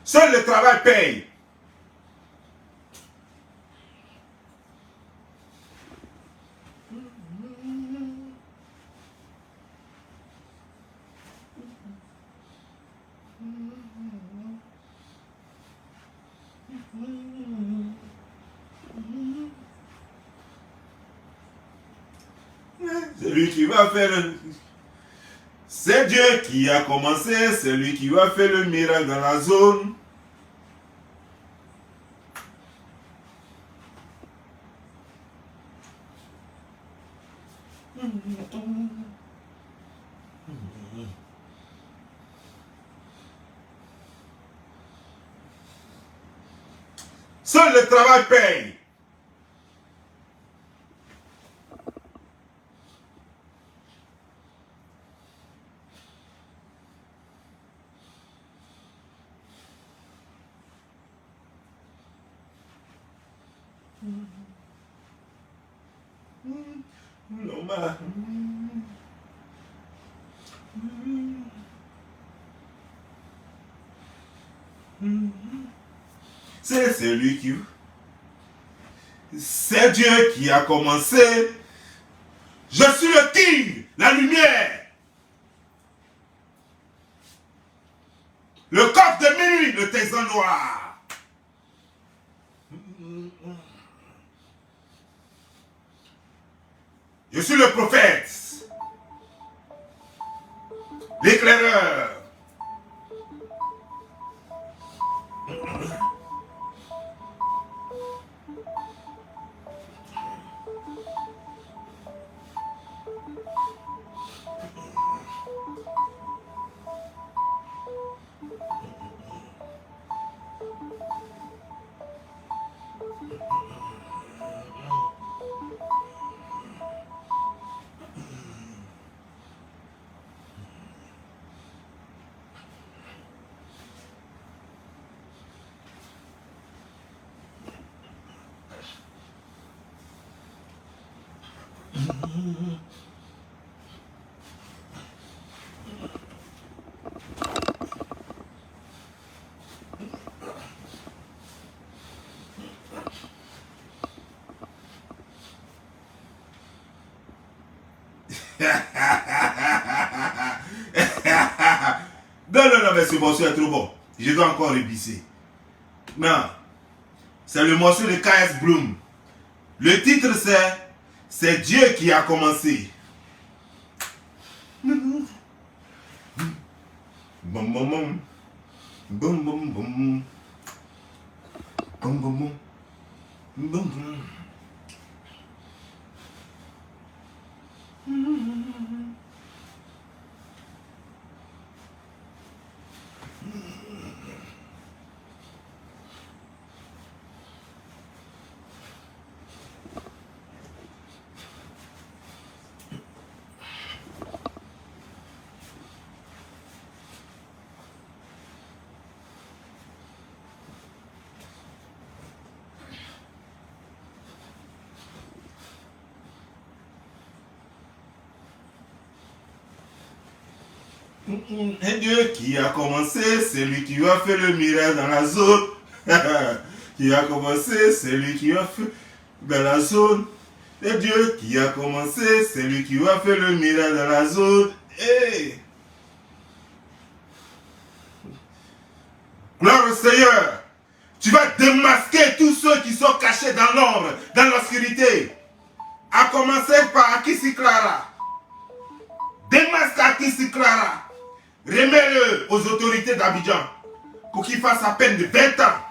Seul le travail paye. Celui qui va faire c'est Dieu qui a commencé, c'est lui qui va faire le miracle dans la zone. Seul le travail paye. C'est celui qui... C'est Dieu qui a commencé. Je suis le king, la lumière. Le coq de minuit, le texan noir. Je suis le prophète. L'éclaireur. Non, mais ce morceau est trop bon. Je dois encore révisser. Non. C'est le morceau de KS Bloom. Le titre c'est Dieu qui a commencé. Boum boum boum. Boum boum boum. Boum boum boum. Boum boum. Un Dieu qui a commencé, c'est lui qui va faire le miracle dans la zone. Qui a commencé, c'est lui qui va faire dans la zone. Un Dieu qui a commencé, c'est lui qui va faire le miracle dans la zone. Hey. Gloire au Seigneur. Tu vas démasquer tous ceux qui sont cachés dans l'ombre, dans l'obscurité. À commencer par Akissi Clara. Démasque Akissi Clara. Remets-le aux autorités d'Abidjan pour qu'il fasse à peine de 20 ans.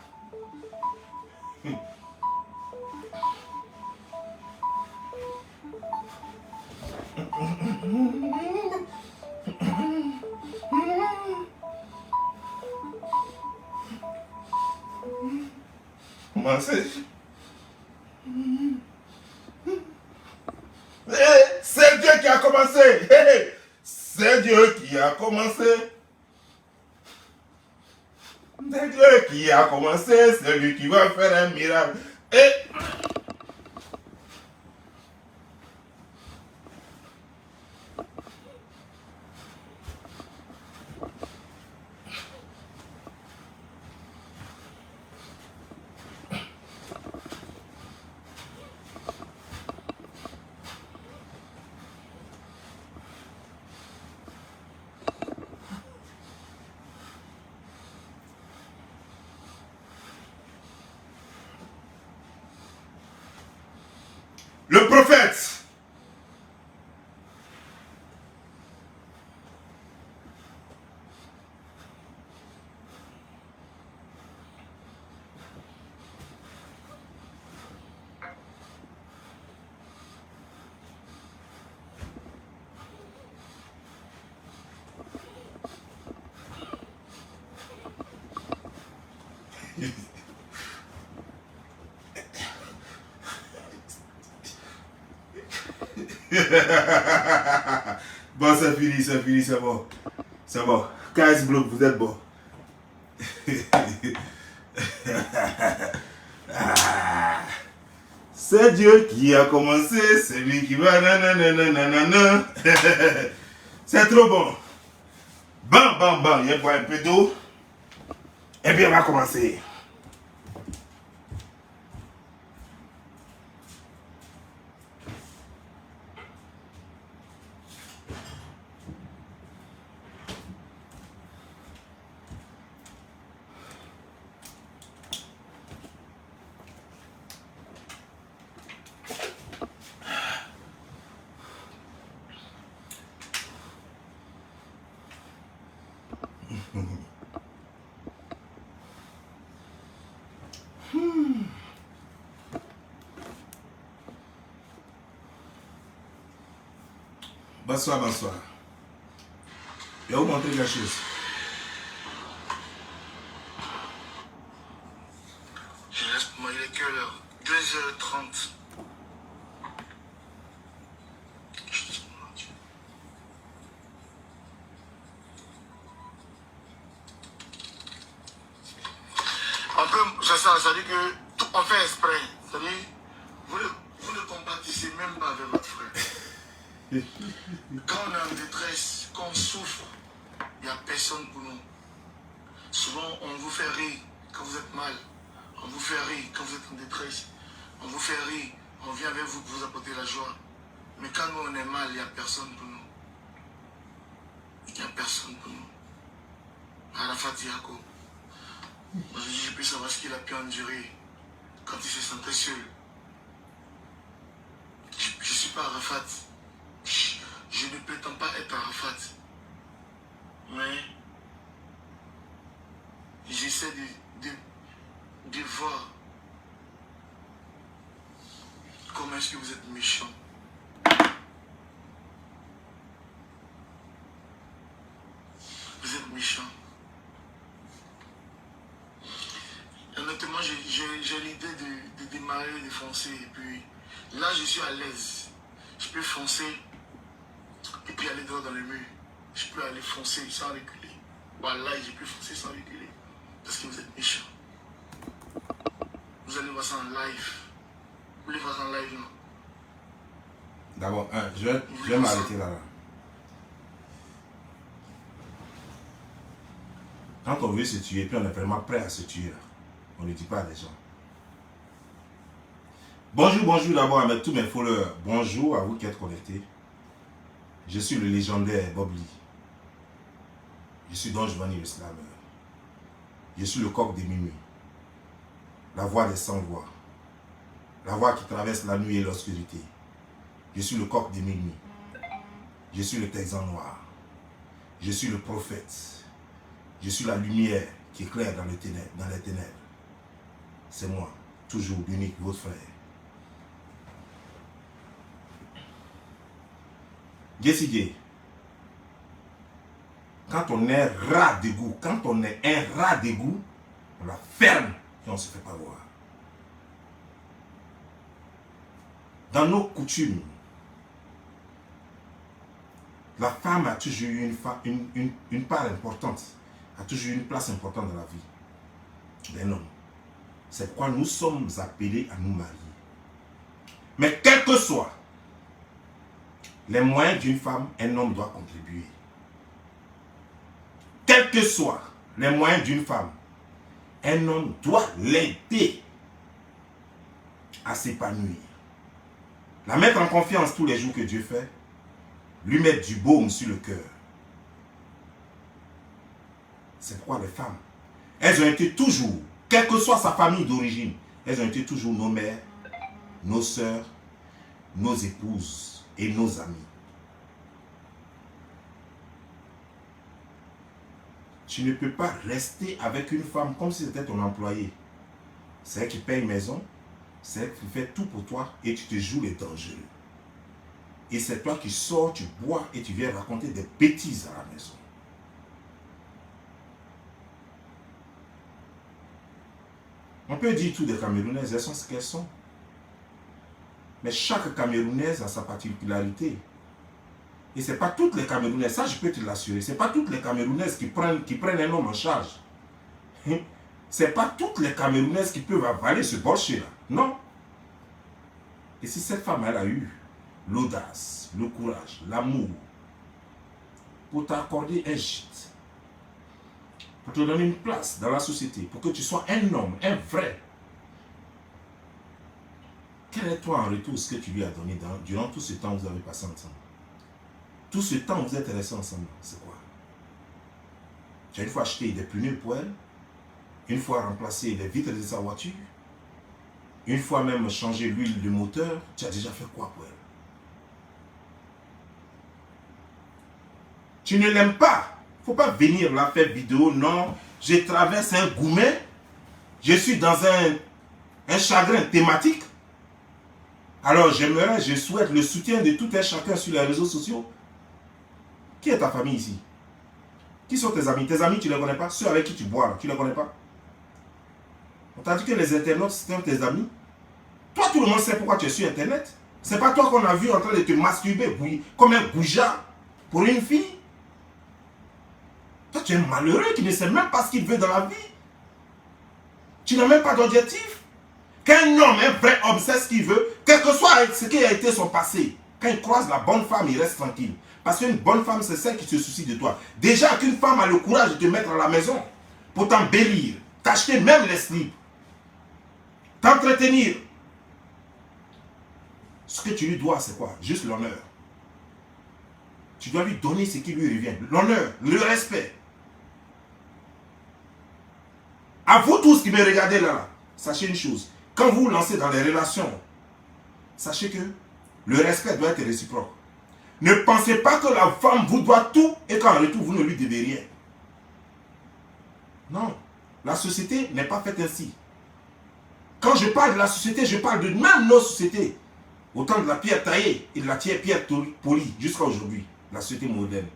C'est Dieu qui a commencé. C'est Dieu qui a commencé. C'est Dieu qui a commencé. C'est lui qui va faire un miracle. Et le prophète. Bon, c'est fini, c'est bon. C'est bon. KS Bloom, vous êtes bon. C'est Dieu qui a commencé, c'est lui qui va nanana. C'est trop bon. Bon, il boit un peu d'eau. Et puis on va commencer. Bonsoir. Je vais vous montrer quelque chose. Je laisse pour moi, il est que l'heure 2h30. Ça veut dire que tout on fait exprès. C'est-à-dire, vous ne compatissez même pas avec votre frère. Quand on est en détresse, quand on souffre, il n'y a personne pour nous. Souvent, on vous fait rire quand vous êtes mal. On vous fait rire quand vous êtes en détresse. On vous fait rire. On vient avec vous pour vous apporter la joie. Mais quand nous on est mal, il n'y a personne pour nous. Il n'y a personne pour nous. Arafat Yako. Je peux savoir ce qu'il a pu endurer quand il se sentait seul. Je ne suis pas Arafat. Je ne prétends pas être Arafat. Mais j'essaie de voir comment est-ce que vous êtes méchant. Vous êtes méchant. Honnêtement, j'ai l'idée de démarrer, de foncer. Et puis là, je suis à l'aise. Je peux foncer et puis aller droit dans le mur. Je peux aller foncer sans reculer. Voilà, je peux foncer sans reculer. Parce que vous êtes méchant. Vous allez voir ça en live. Vous voulez voir ça en live, non? D'abord, je vais m'arrêter là. Quand on veut se tuer, puis on est vraiment prêt à se tuer, là, on ne dit pas à des gens. Bonjour d'abord à tous mes followers. Bonjour à vous qui êtes connectés. Je suis le légendaire Bob Lee. Je suis Don Giovanni le slammer. Je suis le coq des minuit. La voix des sans-voix. La voix qui traverse la nuit et l'obscurité. Je suis le coq des minuit. Je suis le texan noir. Je suis le prophète. Je suis la lumière qui éclaire dans les ténèbres. C'est moi, toujours l'unique, votre frère. Gay. Quand on est rat d'égout, quand on est un rat d'égout, on la ferme et on ne se fait pas voir. Dans nos coutumes, la femme a toujours eu une part importante, a toujours eu une place importante dans la vie d'un homme. C'est pourquoi nous sommes appelés à nous marier. Mais quel que soit les moyens d'une femme, un homme doit contribuer. Quels que soient les moyens d'une femme, un homme doit l'aider à s'épanouir. La mettre en confiance tous les jours que Dieu fait, lui mettre du baume sur le cœur. C'est pourquoi les femmes, elles ont été toujours, quelle que soit sa famille d'origine, elles ont été toujours nos mères, nos sœurs, nos épouses et nos amis. Tu ne peux pas rester avec une femme comme si c'était ton employé. C'est elle qui paye maison, c'est elle qui fait tout pour toi et tu te joues les dangereux. Et c'est toi qui sors, tu bois et tu viens raconter des bêtises à la maison. On peut dire tout des Camerounaises, elles sont ce qu'elles sont. Mais chaque Camerounaise a sa particularité. Et ce n'est pas toutes les Camerounaises, ça je peux te l'assurer, ce n'est pas toutes les Camerounaises qui prennent un homme en charge. Ce n'est pas toutes les Camerounaises qui peuvent avaler ce bullshit-là. Non. Et si cette femme, elle a eu l'audace, le courage, l'amour, pour t'accorder un gîte, pour te donner une place dans la société, pour que tu sois un homme, un vrai, quel est toi en retour ce que tu lui as donné durant tout ce temps que vous avez passé ensemble? Tout ce temps que vous êtes restés ensemble, c'est quoi? Tu as une fois acheté des pneus pour elle, une fois remplacé les vitres de sa voiture, une fois même changé l'huile de moteur, tu as déjà fait quoi pour elle? Tu ne l'aimes pas. Il ne faut pas venir là faire vidéo, non. Je traverse un goumet, je suis dans un chagrin thématique. Alors je souhaite le soutien de tout un chacun sur les réseaux sociaux. Qui est ta famille ici? Qui sont tes amis? Tes amis, tu ne les connais pas? Ceux avec qui tu bois, là, tu ne les connais pas? On t'a dit que les internautes, c'était tes amis. Toi, tout le monde sait pourquoi tu es sur Internet. C'est pas toi qu'on a vu en train de te masturber comme un goujat pour une fille. Toi, tu es malheureux qui ne sais même pas ce qu'il veut dans la vie. Tu n'as même pas d'objectif. Qu'un homme, un vrai homme, sait ce qu'il veut, quel que soit ce qui a été son passé. Quand il croise la bonne femme, il reste tranquille. Parce qu'une bonne femme, c'est celle qui se soucie de toi. Déjà qu'une femme a le courage de te mettre à la maison pour t'embellir, t'acheter même les slips, t'entretenir. Ce que tu lui dois, c'est quoi? Juste l'honneur. Tu dois lui donner ce qui lui revient. L'honneur, le respect. À vous tous qui me regardez là, sachez une chose. Quand vous vous lancez dans les relations, sachez que le respect doit être réciproque. Ne pensez pas que la femme vous doit tout et qu'en retour, vous ne lui devez rien. Non. La société n'est pas faite ainsi. Quand je parle de la société, je parle de même nos sociétés. Autant de la pierre taillée et de la pierre polie jusqu'à aujourd'hui. La société moderne.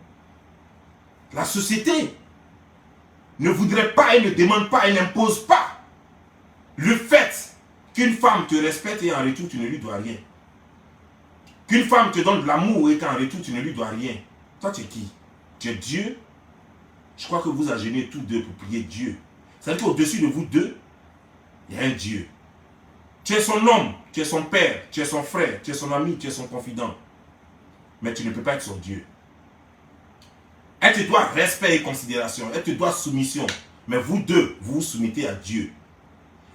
La société ne voudrait pas et ne demande pas et n'impose pas le fait qu'une femme te respecte et en retour tu ne lui dois rien. Qu'une femme te donne de l'amour et qu'en retour tu ne lui dois rien. Toi tu es qui? Tu es Dieu? Je crois que vous agenouillez tous deux pour prier Dieu. C'est-à-dire qu'au-dessus de vous deux, il y a un Dieu. Tu es son homme, tu es son père, tu es son frère, tu es son ami, tu es son confident. Mais tu ne peux pas être son Dieu. Elle te doit respect et considération, elle te doit soumission. Mais vous deux, vous vous soumettez à Dieu.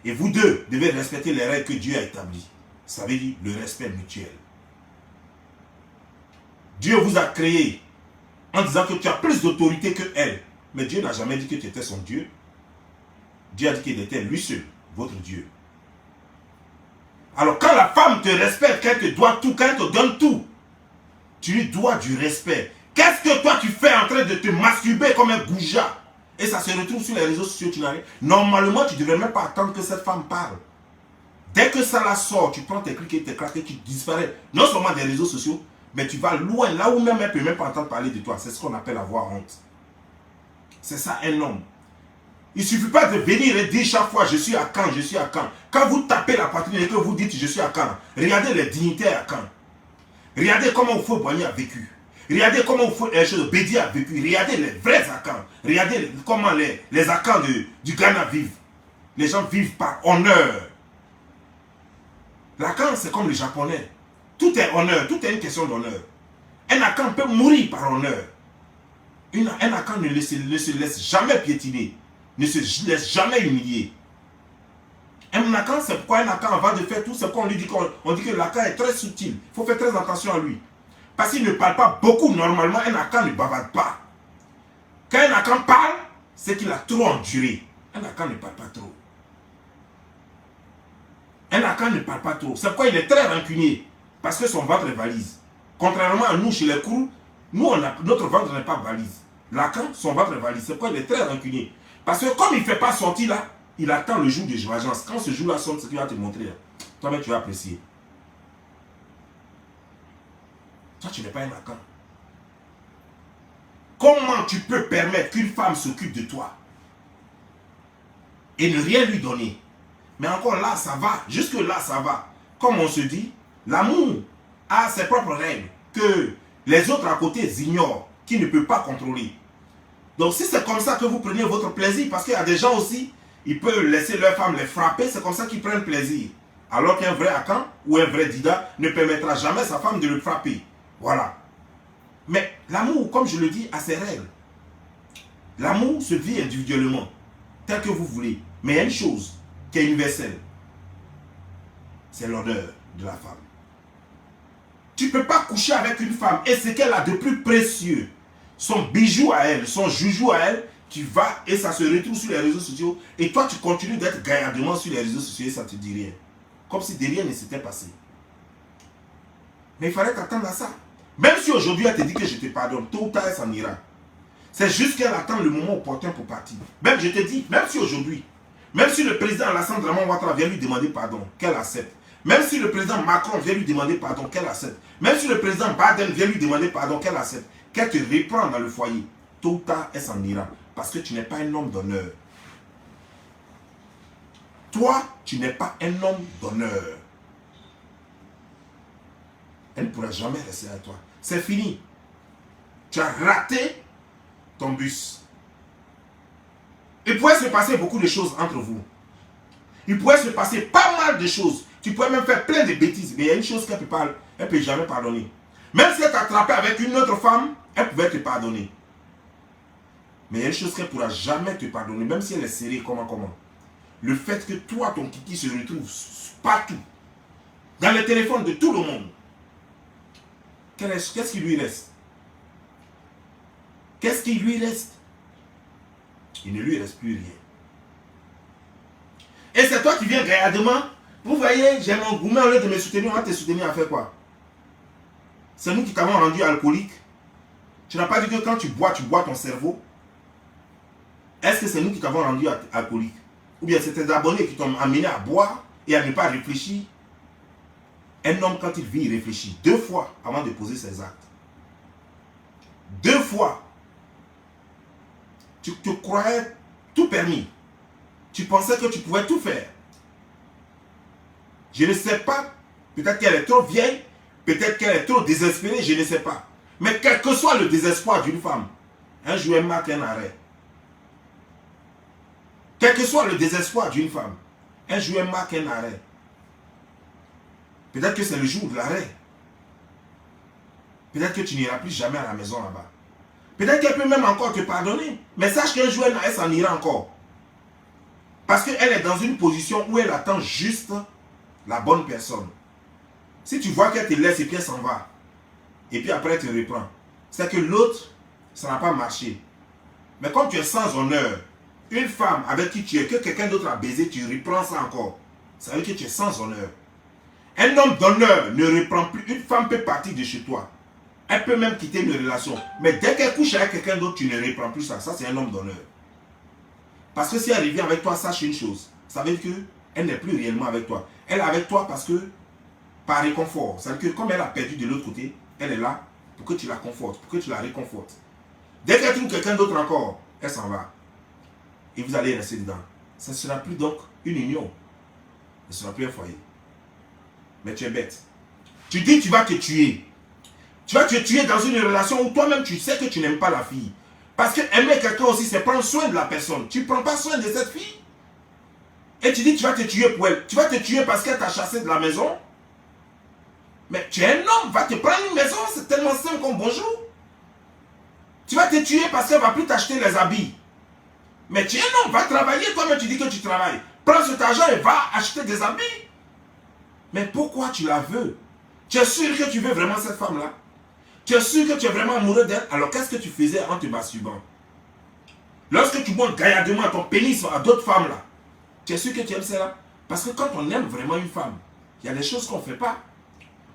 Et vous deux devez respecter les règles que Dieu a établies. Ça veut dire le respect mutuel. Dieu vous a créé en disant que tu as plus d'autorité que elle. Mais Dieu n'a jamais dit que tu étais son Dieu. Dieu a dit qu'il était lui seul, votre Dieu. Alors quand la femme te respecte, qu'elle te doit tout, qu'elle te donne tout, tu lui dois du respect. Qu'est-ce que toi tu fais en train de te masturber comme un goujat? Et ça se retrouve sur les réseaux sociaux, tu n'as rien. Normalement, tu ne devrais même pas attendre que cette femme parle. Dès que ça la sort, tu prends tes clics et tes claques et tu disparais. Non seulement des réseaux sociaux, mais tu vas loin, là où même elle ne peut même pas entendre parler de toi. C'est ce qu'on appelle avoir honte. C'est ça un homme. Il ne suffit pas de venir et dire chaque fois je suis à Caen, je suis à Caen. Quand vous tapez la poitrine et que vous dites je suis à Caen, regardez les dignitaires à Caen. Regardez comment Houphouët-Boigny a vécu. Regardez comment Bédi a vécu. Regardez les vrais Akans. Regardez comment les Akans du Ghana vivent. Les gens vivent par honneur. L'Akan, c'est comme les Japonais. Tout est honneur, tout est une question d'honneur. Un Akan peut mourir par honneur. Un Akan ne se laisse jamais piétiner. Ne se laisse jamais humilier. Un Akan, c'est pourquoi un Akan, avant de faire tout, c'est qu'on lui dit que l'Akan est très subtil. Il faut faire très attention à lui. Parce qu'il ne parle pas beaucoup. Normalement, un Akan ne bavarde pas. Quand un Akan parle, c'est qu'il a trop enduré. Un Akan ne parle pas trop. Un Akan ne parle pas trop. C'est pourquoi il est très rancunier. Parce que son ventre est valise. Contrairement à nous, chez les Kourous, notre ventre n'est pas valise. L'Akan, son ventre est valise. C'est pourquoi il est très rancunier. Parce que comme il ne fait pas sortir là, il attend le jour de vengeance. Quand ce jour-là sonne, ce qu'il va te montrer, toi-même tu vas apprécier. Toi, tu n'es pas un Akan. Comment tu peux permettre qu'une femme s'occupe de toi et ne rien lui donner? Mais encore là, ça va. Jusque là, ça va. Comme on se dit, l'amour a ses propres règles que les autres à côté ignorent, qui ne peuvent pas contrôler. Donc si c'est comme ça que vous prenez votre plaisir, parce qu'il y a des gens aussi, ils peuvent laisser leur femme les frapper, c'est comme ça qu'ils prennent plaisir. Alors qu'un vrai Akan ou un vrai Dida ne permettra jamais à sa femme de le frapper. Voilà. Mais l'amour, comme je le dis, a ses règles. L'amour se vit individuellement, tel que vous voulez. Mais il y a une chose qui est universelle. C'est l'honneur de la femme. Tu ne peux pas coucher avec une femme et ce qu'elle a de plus précieux, son bijou à elle, son joujou à elle, tu vas et ça se retrouve sur les réseaux sociaux et toi tu continues d'être gaillardement sur les réseaux sociaux et ça ne te dit rien. Comme si de rien ne s'était passé. Mais il fallait t'attendre à ça. Même si aujourd'hui elle te dit que je te pardonne, tôt ou tard elle s'en ira. C'est juste qu'elle attend le moment opportun pour partir. Même je te dis, même si aujourd'hui, même si le président Alassane Draman Ouattara vient lui demander pardon, qu'elle accepte. Même si le président Macron vient lui demander pardon, qu'elle accepte. Même si le président Biden vient lui demander pardon, qu'elle accepte. Qu'elle te reprend dans le foyer. Tôt ou tard, elle s'en ira. Parce que tu n'es pas un homme d'honneur. Toi, tu n'es pas un homme d'honneur. Elle ne pourra jamais rester à toi. C'est fini. Tu as raté ton bus. Il pourrait se passer beaucoup de choses entre vous. Il pourrait se passer pas mal de choses. Tu pourrais même faire plein de bêtises. Mais il y a une chose qu'elle ne peut jamais pardonner. Même si elle t'attrapait avec une autre femme, elle pouvait te pardonner. Mais il y a une chose qu'elle ne pourra jamais te pardonner. Même si elle est serrée, comment. Le fait que toi, ton kiki se retrouve partout. Dans les téléphones de tout le monde. Qu'est-ce qui lui reste? Qu'est-ce qui lui reste? Il ne lui reste plus rien. Et c'est toi qui viens gaillardement. Vous voyez, j'ai mon gourmet, au lieu de me soutenir, on va te soutenir à faire quoi? C'est nous qui t'avons rendu alcoolique. Tu n'as pas dit que quand tu bois ton cerveau. Est-ce que c'est nous qui t'avons rendu alcoolique? Ou bien c'est tes abonnés qui t'ont amené à boire et à ne pas réfléchir? Un homme, quand il vit, il réfléchit 2 fois avant de poser ses actes. 2 fois. Tu te croyais tout permis. Tu pensais que tu pouvais tout faire. Je ne sais pas. Peut-être qu'elle est trop vieille. Peut-être qu'elle est trop désespérée. Je ne sais pas. Mais quel que soit le désespoir d'une femme, un jour elle marque un arrêt. Quel que soit le désespoir d'une femme, un jour elle marque un arrêt. Peut-être que c'est le jour de l'arrêt. Peut-être que tu n'iras plus jamais à la maison là-bas. Peut-être qu'elle peut même encore te pardonner. Mais sache qu'un jour elle s'en ira encore. Parce qu'elle est dans une position où elle attend juste la bonne personne. Si tu vois qu'elle te laisse et puis elle s'en va, et puis après elle te reprend, c'est que l'autre, ça n'a pas marché. Mais comme tu es sans honneur, une femme avec qui tu es, que quelqu'un d'autre a baisé, tu reprends ça encore. Ça veut dire que tu es sans honneur. Un homme d'honneur ne reprend plus. Une femme peut partir de chez toi. Elle peut même quitter une relation. Mais dès qu'elle couche avec quelqu'un d'autre, tu ne reprends plus ça. Ça, c'est un homme d'honneur. Parce que si elle revient avec toi, sache une chose. Ça veut dire qu'elle n'est plus réellement avec toi. Elle est avec toi parce que, par réconfort. Ça veut dire que comme elle a perdu de l'autre côté, elle est là pour que tu la confortes, pour que tu la réconfortes. Dès qu'elle trouve quelqu'un d'autre encore, elle s'en va. Et vous allez rester dedans. Ça ne sera plus donc une union. Ce ne sera plus un foyer. Mais tu es bête. Tu dis que tu vas te tuer. Tu vas te tuer dans une relation où toi-même tu sais que tu n'aimes pas la fille. Parce que aimer quelqu'un aussi, c'est prendre soin de la personne. Tu ne prends pas soin de cette fille. Et tu dis que tu vas te tuer pour elle. Tu vas te tuer parce qu'elle t'a chassé de la maison. Mais tu es un homme, va te prendre une maison, c'est tellement simple comme bonjour. Tu vas te tuer parce qu'elle ne va plus t'acheter les habits. Mais tu es un homme, va travailler, toi-même tu dis que tu travailles. Prends cet argent et va acheter des habits. Mais pourquoi tu la veux? Tu es sûr que tu veux vraiment cette femme-là? Tu es sûr que tu es vraiment amoureux d'elle? Alors qu'est-ce que tu faisais en te masturbant? Lorsque tu montres gaillardement ton pénis à d'autres femmes là, tu es sûr que tu aimes celle-là? Parce que quand on aime vraiment une femme, il y a des choses qu'on ne fait pas.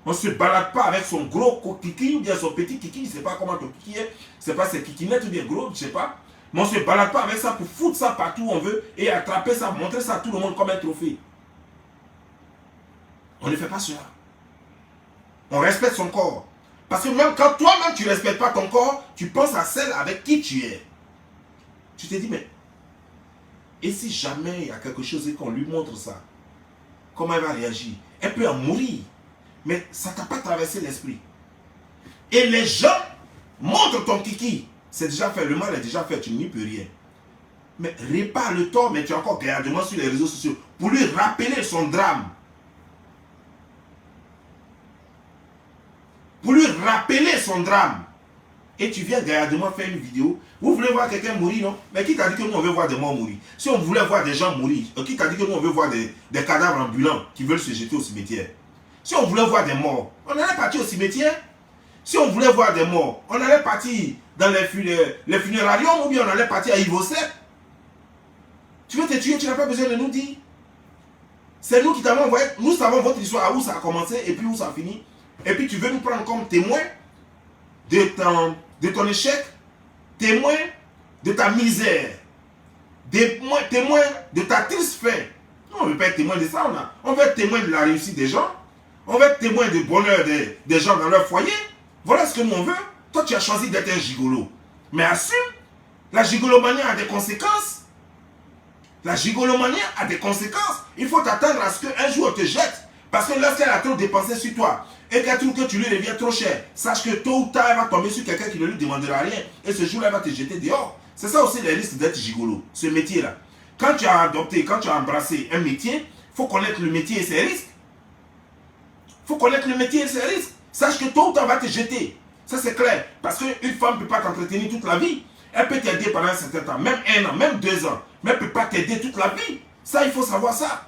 On ne se balade pas avec son gros kiki ou bien son petit kiki, je ne sais pas comment ton kiki est, je ne sais pas si c'est kikinette ou bien gros, je ne sais pas. Mais on ne se balade pas avec ça pour foutre ça partout où on veut et attraper ça, montrer ça à tout le monde comme un trophée. On ne fait pas cela. On respecte son corps. Parce que même quand toi-même tu ne respectes pas ton corps, tu penses à celle avec qui tu es. Tu te dis, mais et si jamais il y a quelque chose et qu'on lui montre ça, comment elle va réagir? Elle peut en mourir. Mais ça ne t'a pas traversé l'esprit. Et les gens montrent ton kiki. C'est déjà fait, le mal est déjà fait, tu n'y peux rien. Mais répare le tort, mais tu es encore gaillardement sur les réseaux sociaux pour lui rappeler son drame. Pour lui rappeler son drame. Et tu viens gaillardement faire une vidéo. Vous voulez voir quelqu'un mourir, non? Mais qui t'a dit que nous on veut voir des morts mourir? Si on voulait voir des gens mourir, qui t'a dit que nous on veut voir des cadavres ambulants qui veulent se jeter au cimetière? Si on voulait voir des morts, on allait partir au cimetière. Si on voulait voir des morts, on allait partir dans les funérariums ou bien on allait partir à Ivosset. Tu veux te tuer, tu n'as pas besoin de nous dire. C'est nous qui t'avons envoyé. Nous savons votre histoire, où ça a commencé et puis où ça a fini. Et puis tu veux nous prendre comme témoin de ton échec, témoin de ta misère, témoin de ta triste fin. On ne veut pas être témoin de ça, on veut être témoin de la réussite des gens. On veut être témoin du bonheur des gens dans leur foyer. Voilà ce que nous on veut. Toi tu as choisi d'être un gigolo. Mais assume, la gigolomanie a des conséquences. La gigolomanie a des conséquences. Il faut t'attendre à ce qu'un jour on te jette. Parce que lorsqu'elle a trop dépensé sur toi et qu'elle trouve que tu lui reviens trop cher, sache que tôt ou tard elle va tomber sur quelqu'un qui ne lui demandera rien. Et ce jour-là elle va te jeter dehors. C'est ça aussi les risques d'être gigolo. Ce métier-là. Quand tu as adopté, quand tu as embrassé un métier, il faut connaître le métier et ses risques. Il faut connaître le métier et ses risques. Sache que tôt ou tard, on va te jeter. Ça, c'est clair. Parce qu'une femme ne peut pas t'entretenir toute la vie. Elle peut t'aider pendant un certain temps, même 1 an, même 2 ans. Mais elle ne peut pas t'aider toute la vie. Ça, il faut savoir ça.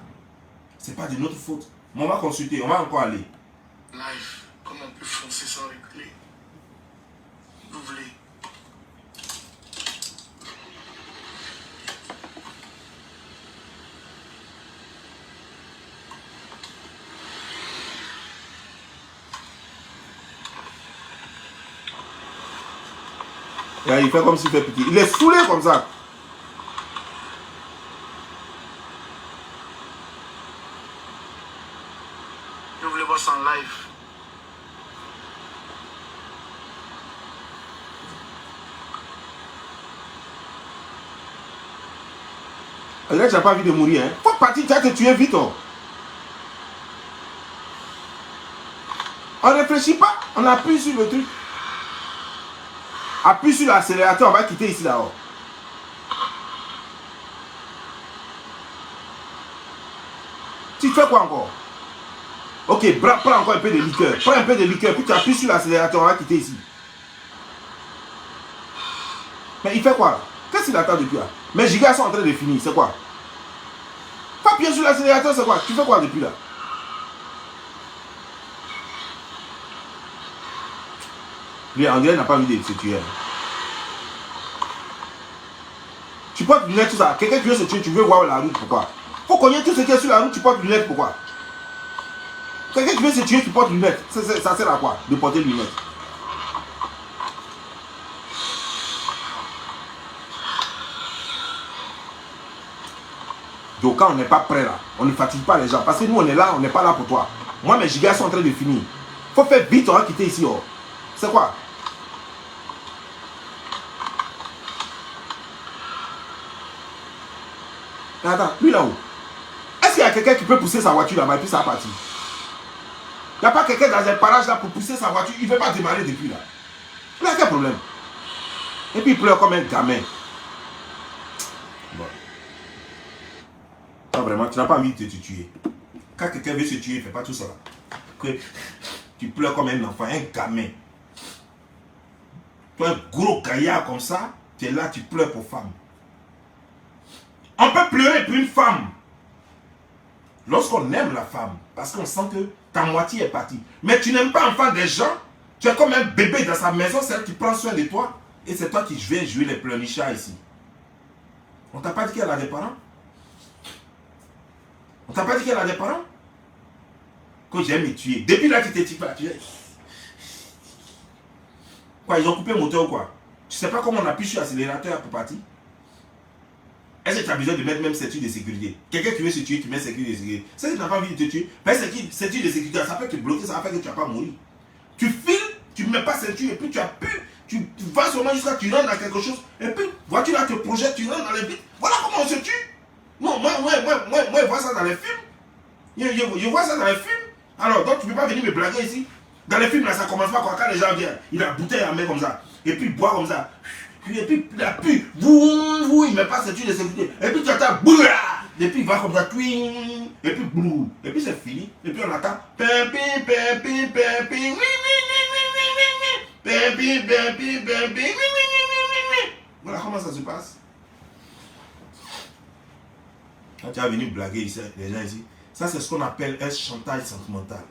Ce n'est pas de notre faute. Mais on va consulter, on va encore aller. Life, comme comment on peut foncer sans les clés. Vous voulez. Et il fait comme s'il fait pitié. Il est saoulé comme ça. Je voulais voir ça en live. Là, tu n'as pas envie de mourir. Hein. Faut partir, tu vas te tuer vite. Oh. On ne réfléchit pas. On appuie sur le truc. Appuie sur l'accélérateur. On va quitter ici là-haut. Tu fais quoi encore? Ok, prends encore un peu de liqueur. Prends un peu de liqueur. Puis tu appuies sur l'accélérateur. On va quitter ici. Mais il fait quoi? Qu'est-ce qu'il attend depuis là? Mes gigas sont en train de finir. C'est quoi? Pas appuyer sur l'accélérateur, c'est quoi? Tu fais quoi depuis là? Lui, André n'a pas envie de se tuer. Tu portes lunettes, tout ça. Quelqu'un qui veut se tuer, tu veux voir la route, pourquoi? Faut connaître tout ce qui est sur la route, tu portes lunettes, pourquoi? Quelqu'un qui veut se tuer, tu portes lunettes. Ça sert à quoi? De porter lunettes. Donc quand on n'est pas prêt là, on ne fatigue pas les gens. Parce que nous on est là, on n'est pas là pour toi. Moi mes gigas sont en train de finir. Faut faire vite, on va quitter ici. Oh. C'est quoi? Attends, lui là-haut. Est-ce qu'il y a quelqu'un qui peut pousser sa voiture là-bas et puis ça va partir? Il n'y a pas quelqu'un dans un parage là pour pousser sa voiture, il ne veut pas démarrer depuis là. Il a quel problème? Et puis il pleure comme un gamin. Bon. Non, vraiment, tu n'as pas envie de te tuer. Quand quelqu'un veut se tuer, il ne fait pas tout ça. Que tu pleures comme un enfant, un gamin. Toi, un gros gaillard comme ça, tu es là, tu pleures pour femme. On peut pleurer pour une femme. Lorsqu'on aime la femme, parce qu'on sent que ta moitié est partie. Mais tu n'aimes pas enfin des gens, tu es comme un bébé dans sa maison, c'est elle qui prend soin de toi. Et c'est toi qui viens jouer les pleurnichards ici. On t'a pas dit qu'elle a des parents? On t'a pas dit qu'elle a des parents? Que j'aime me tuer. Depuis là, tu t'es tué. Quoi, ils ont coupé le moteur ou quoi? Tu sais pas comment on appuie sur l'accélérateur pour partir? Est-ce que tu as besoin de mettre même ceinture de sécurité? Quelqu'un qui veut se tuer, tu mets ceinture de sécurité. Si tu n'as pas envie de te tuer, mais ceinture de sécurité, ça fait te bloquer, ça va faire que tu ne vas pas mourir. Tu files, tu ne mets pas ceinture et puis tu appuies, tu vas seulement jusqu'à tu rentres dans quelque chose et puis voiture là te projette, tu rentres dans les vitres. Voilà comment on se tue. Non, moi, je vois ça dans les films. Je vois ça dans les films. Alors, donc tu ne peux pas venir me blaguer ici. Dans les films là, ça commence pas quoi, quand les gens viennent, il a la bouteille en main comme ça, et puis il boit comme ça. Et puis il appuie, il ne met pas ceinture de sécurité. Et puis tu attends, et puis il va comme ça, et puis blou, et puis c'est fini. Et puis on attend, voilà comment ça se passe. Quand tu vas venir blaguer ici, les gens ici, ça c'est ce qu'on appelle un chantage sentimental.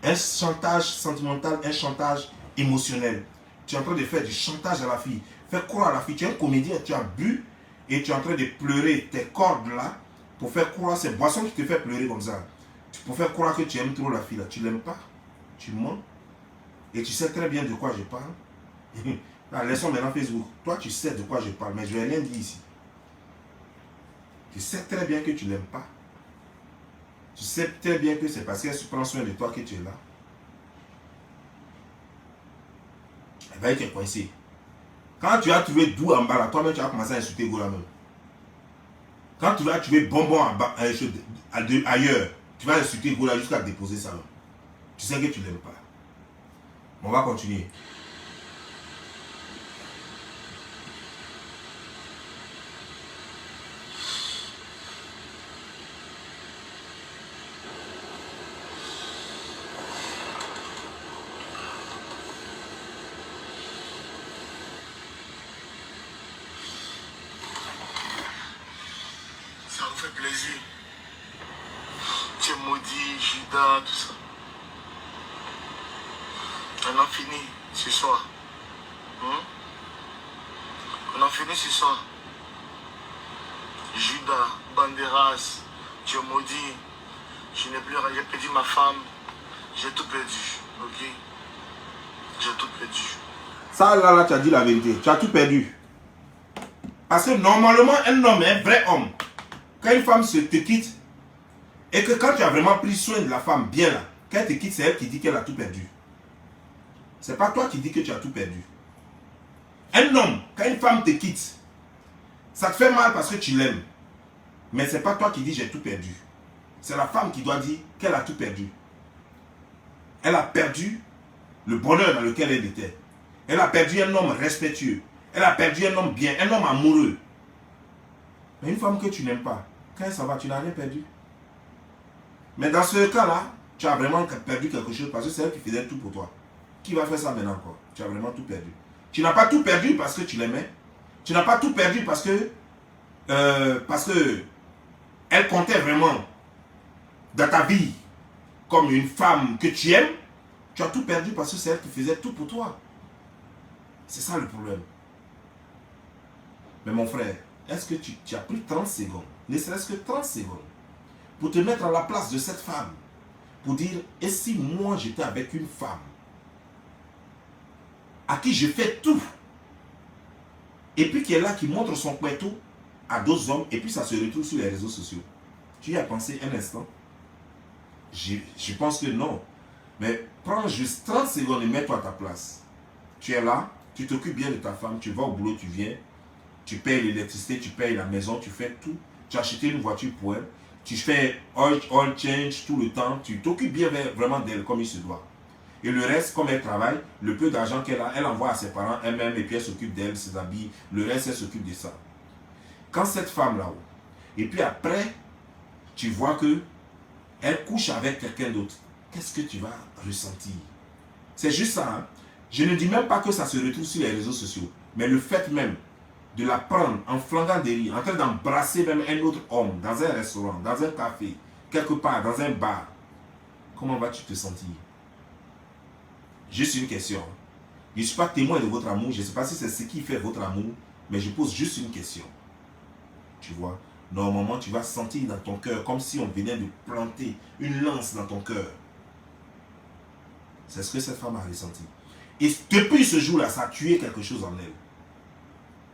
Un chantage sentimental, un chantage émotionnel. Tu es en train de faire du chantage à la fille. Fais croire à la fille. Tu es un comédien, tu as bu et tu es en train de pleurer tes cordes là pour faire croire, c'est boisson qui te fait pleurer comme ça. Pour faire croire que tu aimes trop la fille là. Tu ne l'aimes pas. Tu mens. Et tu sais très bien de quoi je parle. Là, laissons maintenant Facebook. Toi, tu sais de quoi je parle, mais je ne vais rien dire ici. Tu sais très bien que tu ne l'aimes pas. Tu sais très bien que c'est parce qu'elle prend soin de toi que tu es là. Elle va être coincée. Quand tu as trouvé doux en bas là, toi-même tu vas commencer à insulter Gola même. Quand tu vas trouver bonbon en bas, ailleurs, tu vas insulter Gola jusqu'à déposer ça même. Tu sais que tu ne l'aimes pas. On va continuer. Ça vous fait plaisir. Tu es maudit, Judas, tout ça. On en finit ce soir. On en finit ce soir. Judas, Banderas, tu es maudit. Je n'ai plus rien, j'ai perdu ma femme. J'ai tout perdu. Ok? J'ai tout perdu. Ça là, tu as dit la vérité. Tu as tout perdu. Parce que normalement, un homme, un vrai homme, quand une femme te quitte, et que quand tu as vraiment pris soin de la femme bien là, quand elle te quitte, c'est elle qui dit qu'elle a tout perdu. C'est pas toi qui dis que tu as tout perdu. Un homme, quand une femme te quitte, ça te fait mal parce que tu l'aimes. Mais c'est pas toi qui dis j'ai tout perdu. C'est la femme qui doit dire qu'elle a tout perdu. Elle a perdu le bonheur dans lequel elle était. Elle a perdu un homme respectueux. Elle a perdu un homme bien, un homme amoureux. Mais une femme que tu n'aimes pas, quand ça va, tu n'as rien perdu. Mais dans ce cas-là, tu as vraiment perdu quelque chose parce que c'est elle qui faisait tout pour toi. Qui va faire ça maintenant encore? Tu as vraiment tout perdu. Tu n'as pas tout perdu parce que tu l'aimais. Tu n'as pas tout perdu parce que elle comptait vraiment dans ta vie comme une femme que tu aimes. Tu as tout perdu parce que c'est elle qui faisait tout pour toi. C'est ça le problème. Mais mon frère, est-ce que tu as pris 30 secondes, ne serait-ce que 30 secondes, pour te mettre à la place de cette femme, pour dire, et si moi j'étais avec une femme à qui je fais tout, et puis qui est là, qui montre son couteau à d'autres hommes, et puis ça se retrouve sur les réseaux sociaux. Tu y as pensé un instant? Je pense que non. Mais prends juste 30 secondes et mets-toi à ta place. Tu es là, tu t'occupes bien de ta femme, tu vas au boulot, tu viens, tu payes l'électricité, tu payes la maison, tu fais tout. Tu as acheté une voiture pour elle, tu fais oil change tout le temps, tu t'occupes bien vraiment d'elle comme il se doit. Et le reste, comme elle travaille, le peu d'argent qu'elle a, elle envoie à ses parents elle-même et puis elle s'occupe d'elle, ses habits, le reste, elle s'occupe de ça. Quand cette femme là-haut, et puis après, tu vois que elle couche avec quelqu'un d'autre, qu'est-ce que tu vas ressentir? C'est juste ça. Hein? Je ne dis même pas que ça se retrouve sur les réseaux sociaux, mais le fait même de la prendre en flanquant des rires, en train d'embrasser même un autre homme dans un restaurant, dans un café, quelque part, dans un bar, comment vas-tu te sentir? Juste une question. Je ne suis pas témoin de votre amour, je ne sais pas si c'est ce qui fait votre amour, mais je pose juste une question. Tu vois, normalement tu vas sentir dans ton cœur comme si on venait de planter une lance dans ton cœur. C'est ce que cette femme a ressenti. Et depuis ce jour-là, ça a tué quelque chose en elle.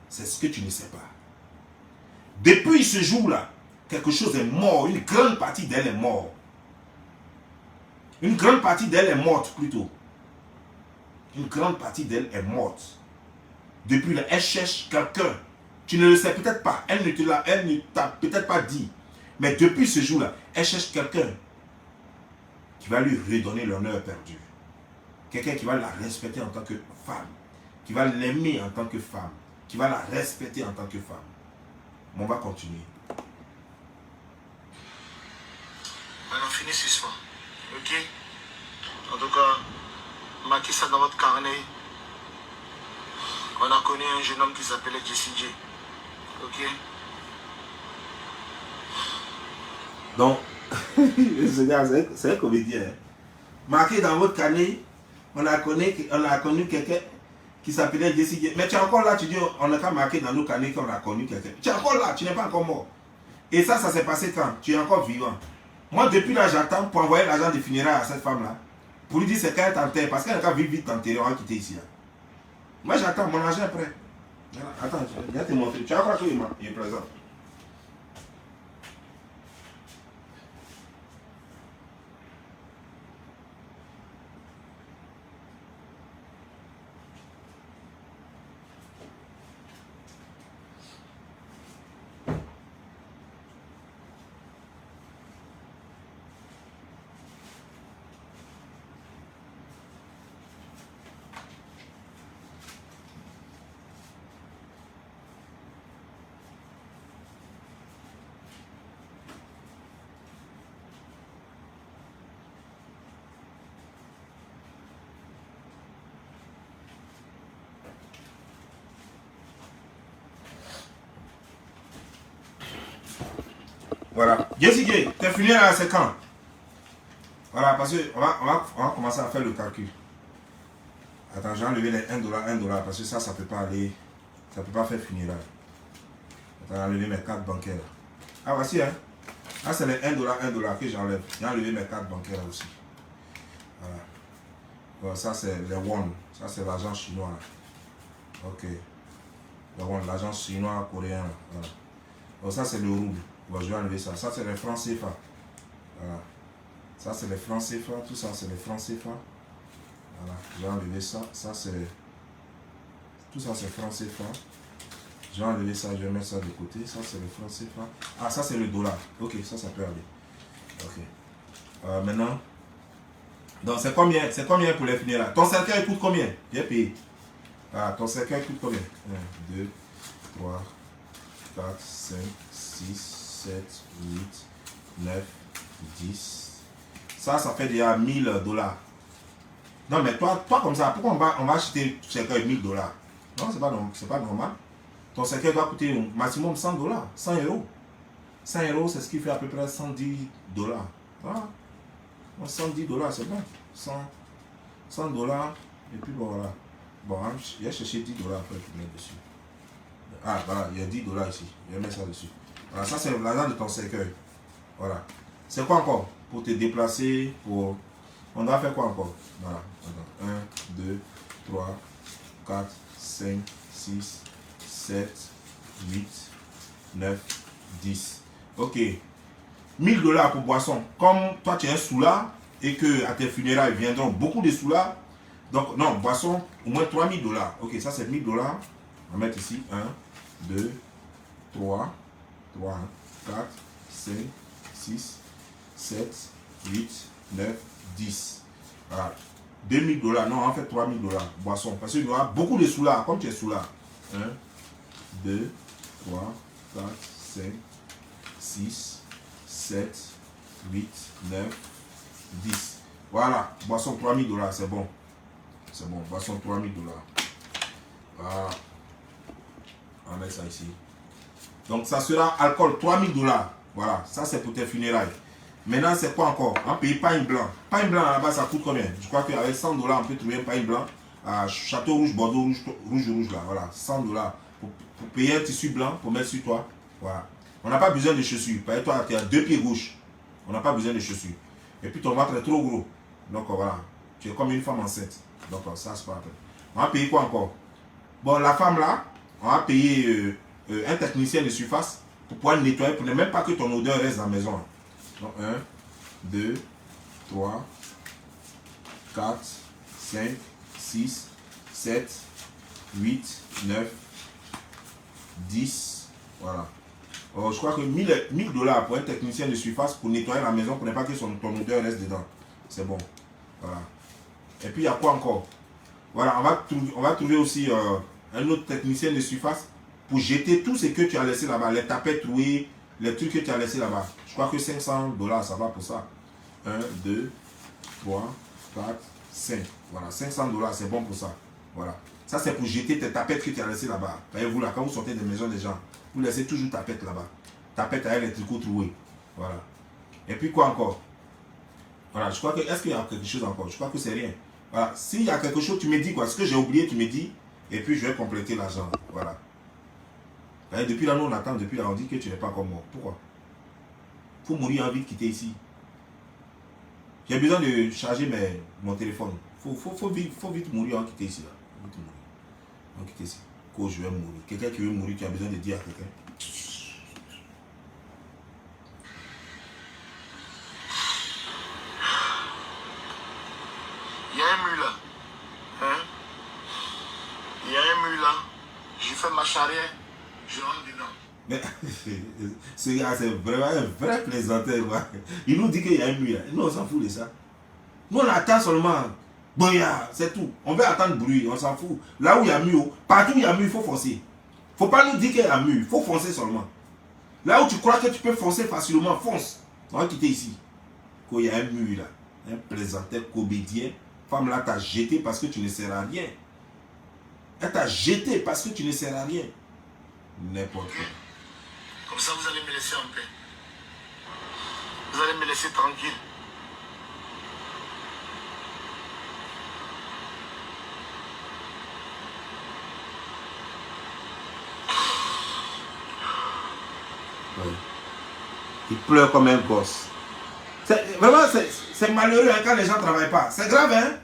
C'est ce que tu ne sais pas. Depuis ce jour-là, quelque chose est mort. Une grande partie d'elle est morte. Une grande partie d'elle est morte plutôt. Une grande partie d'elle est morte. Depuis là, elle cherche quelqu'un. Tu ne le sais peut-être pas. Elle ne t'a peut-être pas dit. Mais depuis ce jour-là, elle cherche quelqu'un qui va lui redonner l'honneur perdu. Quelqu'un qui va la respecter en tant que femme. Qui va l'aimer en tant que femme. Qui va la respecter en tant que femme. Mais on va continuer. On en finit ce soir. Ok? En tout cas, marquez ça dans votre carnet. On a connu un jeune homme qui s'appelait Jesse J. Ok? Donc, c'est un comédien. Hein. Marqué dans votre carnet, on a connu quelqu'un qui s'appelait Jesse J. Mais tu es encore là, tu dis, on n'a qu'à marquer dans nos carnets qu'on a connu quelqu'un. Tu es encore là, tu n'es pas encore mort. Et ça s'est passé quand? Tu es encore vivant. Moi, depuis là, j'attends pour envoyer l'argent de funérailles à cette femme-là. Pour lui dire c'est quand elle t'enterre. Parce qu'elle n'a qu'à vivre vite t'enterrer, on va quitter ici. Hein. Moi, j'attends, mon argent est prêt. Attends, je vais te montrer. Tu vas voir qu'il est présent. Voilà. Jessica, t'es fini là, c'est quand? Voilà, parce qu'on va commencer à faire le calcul. Attends, j'ai enlevé les 1$ parce que ça peut pas aller. Ça peut pas faire funérailles. Attends, j'ai enlevé mes cartes bancaires. Ah, voici, hein. Ah, c'est les 1$ que j'enlève. J'ai enlevé mes cartes bancaires aussi. Voilà. Bon, ça, c'est les won. Ça, c'est l'argent chinois. Ok. Le won, l'argent chinois, coréen. Voilà. Bon, ça, c'est le rouble. Bon, je vais enlever ça. Ça, c'est les francs CFA. Voilà. Ça, c'est les francs CFA. Tout ça, c'est les francs CFA. Voilà. Je vais enlever ça. Ça, c'est... Tout ça, c'est francs CFA. Je vais enlever ça. Je vais mettre ça de côté. Ça, c'est le franc CFA. Ah, ça, c'est le dollar. Ok, ça peut aller. Ok. Maintenant... Donc, c'est combien pour les funérailles? Ton cercueil coûte combien? J'ai payé. Ah, ton cercueil coûte combien? 1, 2, 3, 4, 5, 6, 7, 8, 9, 10. Ça fait déjà $1000. Non, mais toi comme ça, pourquoi on va acheter un cercueil $1000? Non, c'est pas normal. Ton cercueil doit coûter au maximum $100, 100 euros. 100 euros, c'est ce qui fait à peu près $110. Voilà. 110 $, c'est bon. 100 $. Et puis bon, voilà. Bon, il a cherché 10 $ après pour mettre dessus. Ah, voilà, il y a 10 $ ici. Je vais mettre ça dessus. Voilà, ça c'est l'argent de ton cercueil. Voilà. C'est quoi encore? Pour te déplacer, pour... On doit faire quoi encore? Voilà. 1, 2, 3, 4, 5, 6, 7, 8, 9, 10. Ok. $1000 pour boisson. Comme toi tu es un soulard et que à tes funérailles viendront beaucoup de soulards, donc non, boisson au moins $3000. Ok, ça c'est $1000. On va mettre ici 1, 2, 3, 4, 5, 6, 7, 8, 9, 10. Voilà. $2000. Non, en fait $3000. Boisson. Parce qu'il y aura beaucoup de soulards, comme tu es soulard. 1, 2, 3, 4, 5, 6, 7, 8, 9, 10. Voilà, boisson $3000, c'est bon. C'est bon, boisson $3000. Voilà. On va mettre ça ici. Donc ça sera alcool $3000. Voilà, ça c'est pour tes funérailles. Maintenant, c'est quoi encore? On paye pain blanc. Pain blanc là-bas, ça coûte combien? Je crois qu'avec $100, on peut trouver un pain blanc à Château Rouge, Bordeaux Rouge là. Voilà, $100 pour payer un tissu blanc pour mettre sur toi. Voilà. On n'a pas besoin de chaussures. Par exemple, toi, tu as 2 pieds gauches. On n'a pas besoin de chaussures. Et puis ton ventre est trop gros. Donc voilà. Tu es comme une femme enceinte. Donc ça, c'est pas la peine. On va payer quoi encore? Bon, la femme là, on va payer un technicien de surface pour pouvoir nettoyer, pour ne même pas que ton odeur reste dans la maison. Donc 1, 2, 3, 4, 5, 6, 7, 8, 9, 10. Voilà. Alors, je crois que $1000 pour un technicien de surface pour nettoyer la maison pour ne pas que ton odeur reste dedans. C'est bon. Voilà. Et puis il y a quoi encore? Voilà, on va trouver aussi un autre technicien de surface pour jeter tout ce que tu as laissé là-bas. Les tapettes trouées, les trucs que tu as laissé là-bas. Je crois que $500, ça va pour ça. 1, 2, 3, 4, 5. Voilà, $500, c'est bon pour ça. Voilà. Ça, c'est pour jeter tes tapettes que tu as laissées là-bas. Voyez-vous là, quand vous sortez des maisons des gens, vous laissez toujours tapettes là-bas. Tapettes avec les tricots troués. Voilà. Et puis quoi encore? Voilà, je crois que... Est-ce qu'il y a quelque chose encore? Je crois que c'est rien. Voilà. S'il y a quelque chose, tu me dis quoi? Ce que j'ai oublié, tu me dis. Et puis je vais compléter l'argent. Voilà. Et depuis là, nous on attend. Depuis là, on dit que tu n'es pas comme moi. Pourquoi? Il faut mourir envie de quitter ici. J'ai besoin de charger mon téléphone. Faut vite mourir en quitter ici. Là. Vite mourir. En quitter ici. Quand je vais mourir. Quelqu'un qui veut mourir, tu as besoin de dire à quelqu'un. Il y a un mur là. Hein? Il y a un mur là. Je fais ma charrière. Je rentre dedans. Mais ce gars, c'est vraiment un vrai plaisanteur. Il nous dit qu'il y a un mur là. Nous, on s'en fout de ça. Nous, on attend seulement. Boya, c'est tout. On veut attendre bruit, on s'en fout. Là où il y a mur, partout où il y a mur, il faut foncer. Il ne faut pas nous dire qu'il y a mur, il faut foncer seulement. Là où tu crois que tu peux foncer facilement, fonce. On va quitter ici. Quand il y a un mur là, un plaisanteur comédien, femme là t'a jeté parce que tu ne sers à rien. Elle t'a jeté parce que tu ne sers à rien. N'importe quoi. Comme ça, vous allez me laisser en paix. Vous allez me laisser tranquille. Ouais. Il pleure comme un gosse. Vraiment, c'est malheureux hein, quand les gens ne travaillent pas. C'est grave, hein?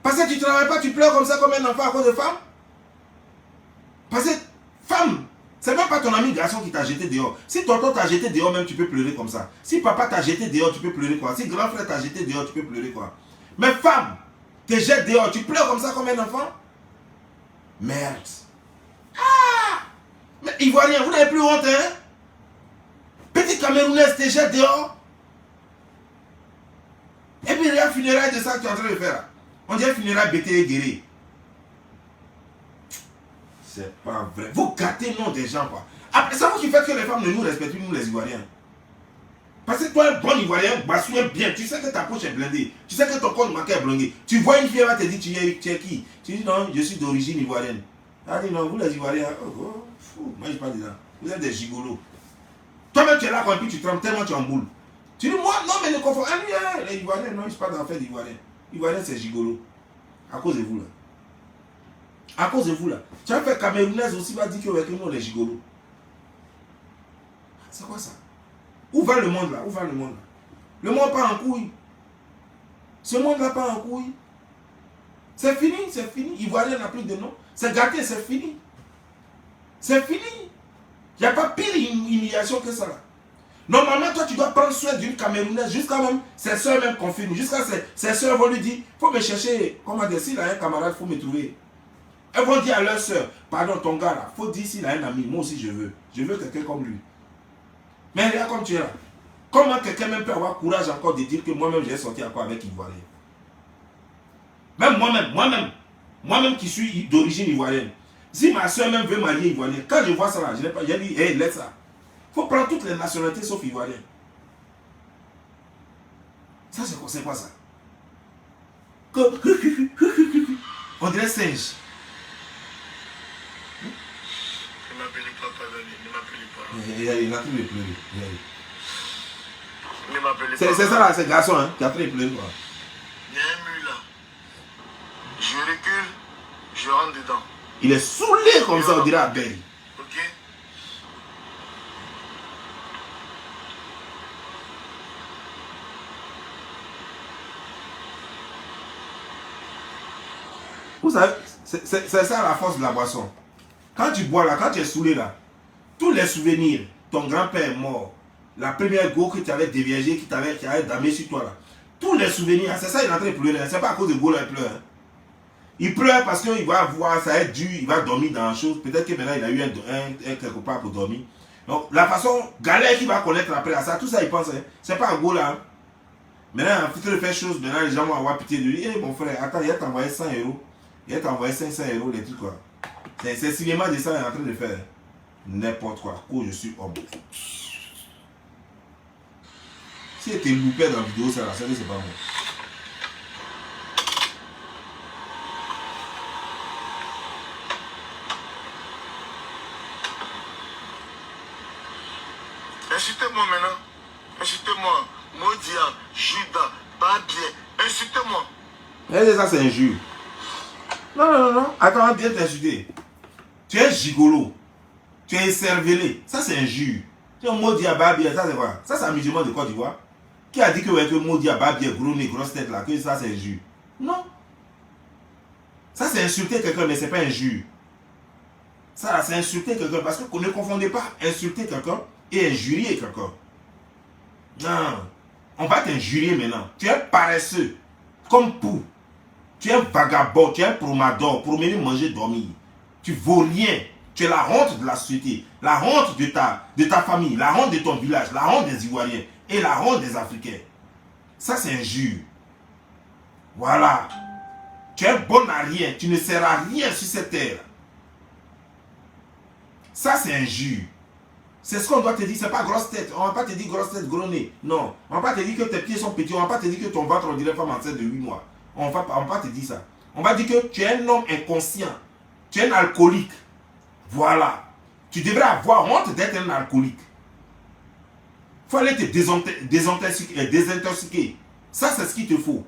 Parce que tu ne travailles pas, tu pleures comme ça comme un enfant à cause de femme. Parce que femme, c'est même pas ton ami garçon qui t'a jeté dehors. Si tonton t'a jeté dehors, même tu peux pleurer comme ça. Si papa t'a jeté dehors, tu peux pleurer quoi. Si grand frère t'a jeté dehors, tu peux pleurer quoi. Mais femme, te jette dehors, tu pleures comme ça comme un enfant. Merde. Ah! Mais Ivoirien, vous n'avez plus honte, hein? Petit Camerounaise te jette dehors. Et puis il y a funérailles de ça que tu es en train de faire. On dirait funérailles Bété et Guéri. C'est pas vrai. Vous gâtez le nom des gens, quoi. Après, c'est vous qui faites que les femmes ne nous respectent plus, nous les Ivoiriens. Parce que toi, un bon Ivoirien, bassouille bien. Tu sais que ta poche est blindée. Tu sais que ton corps manqué est blindé. Tu vois une fille, elle va te dire, tu es qui? Tu dis non, je suis d'origine ivoirienne. Elle dit non, vous les Ivoiriens, oh, fou, moi je parle de ça. Vous êtes des gigolos. Toi-même, tu es là, quand puis tu trembles tellement tu en boule. Tu dis, moi, non, mais ne confond. Les Ivoiriens, non, je ne parle pas d'affaires d'Ivoiriens. Ivoiriens, c'est gigolo. À cause de vous, là. À cause de vous, là. Tu as fait Camerounaise aussi, va dire que nous, les gigolos. C'est quoi ça? Où va le monde, là? Où va le monde, là? Le monde part en couille. Ce monde-là part en couille. C'est fini, c'est fini. Ivoirien n'a plus de nom. C'est gâté, c'est fini. C'est fini. Il n'y a pas pire humiliation que ça, là. Normalement, toi, tu dois prendre soin d'une Camerounaise jusqu'à même ses soeurs même confirment. Jusqu'à ses soeurs vont lui dire, il faut me chercher, comment dire, s'il a un camarade, il faut me trouver. Elles vont dire à leur soeur, pardon, ton gars là, il faut dire s'il a un ami, moi aussi je veux. Je veux quelqu'un comme lui. Mais regarde comme tu es là. Comment quelqu'un même peut avoir courage encore de dire que moi-même j'ai sorti à quoi avec Ivoirien? Même moi-même qui suis d'origine ivoirienne. Si ma soeur même veut marier Ivoirien, quand je vois ça là, je n'ai pas, j'ai dit, hey, laisse ça. Il faut prendre toutes les nationalités sauf Ivoirien. Ça, c'est quoi ça? On dirait singe. Ne m'appelez pas Pavani, ne m'appelez pas. Il a tout de pleurer. Ne m'appelez pas. C'est ça là, c'est garçon hein, qui a très pleuré. Il y a un mur là. Je recule, je rentre dedans. Il est saoulé comme ça, on dirait à Belle. Ok? Vous savez, c'est ça la force de la boisson. Quand tu bois là, quand tu es saoulé là, tous les souvenirs, ton grand-père est mort, la première go que tu avais déviégé, qui avait damé sur toi là, tous les souvenirs, c'est ça il est en train de pleurer, c'est pas à cause de go là il pleure. Hein. Il pleure parce qu'il va voir, ça va être dur, il va dormir dans la chose, peut-être que maintenant il a eu un quelque part pour dormir. Donc la façon galère qu'il va connaître après à ça, tout ça il pense, hein. C'est pas un go là. Hein. Maintenant, en train de faire chose, maintenant les gens vont avoir pitié de lui. Eh mon frère, attends, il a t'envoyé 100 €. Il a t'envoyé 500 €, les trucs quoi. C'est cinéma de ça qu'il est en train de faire. N'importe quoi. Oh, je suis homme. Si il était loupé dans la vidéo, ça, c'est pas moi. Insultez-moi maintenant. Insultez-moi. Modia, Judas, Babier. Insultez-moi. Mais ça, c'est injure. Non. Attends, viens t'insulter. Tu es gigolo. Tu es écervelé. Ça, c'est injure. Tu es un Modia, Babier. Ça, c'est quoi? Ça, c'est un musulman de Côte d'Ivoire. Qui a dit que Modia, Babier, gros nez, grosse tête là, que ça, c'est injure? Non. Ça, c'est insulter quelqu'un, mais c'est pas injure. Ça, c'est insulter quelqu'un. Parce que ne confondez pas insulter quelqu'un et injurier quelqu'un. Non. On va t'injurier maintenant. Tu es paresseux. Comme pour. Tu es un vagabond. Tu es un promador. Promener, manger, dormir. Tu vaux rien. Tu es la honte de la société. La honte de ta famille. La honte de ton village. La honte des Ivoiriens. Et la honte des Africains. Ça, c'est injure. Voilà. Tu es bon à rien. Tu ne sers à rien sur cette terre. Ça, c'est injure. C'est ce qu'on doit te dire. C'est pas grosse tête. On ne va pas te dire grosse tête, gros nez. Non. On ne va pas te dire que tes pieds sont petits. On ne va pas te dire que ton ventre, on dirait femme enceinte de 8 mois. On ne va pas te dire ça. On va dire que tu es un homme inconscient. Tu es un alcoolique. Voilà. Tu devrais avoir honte d'être un alcoolique. Il faut aller te désintoxiquer. Ça, c'est ce qu'il te faut.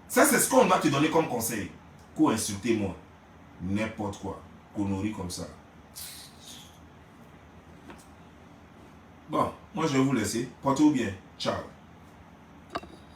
Ça, c'est ce qu'on doit te donner comme conseil. Pour insulter moi. N'importe quoi. Connerie comme ça. Bon, moi je vais vous laisser. Portez-vous bien. Ciao.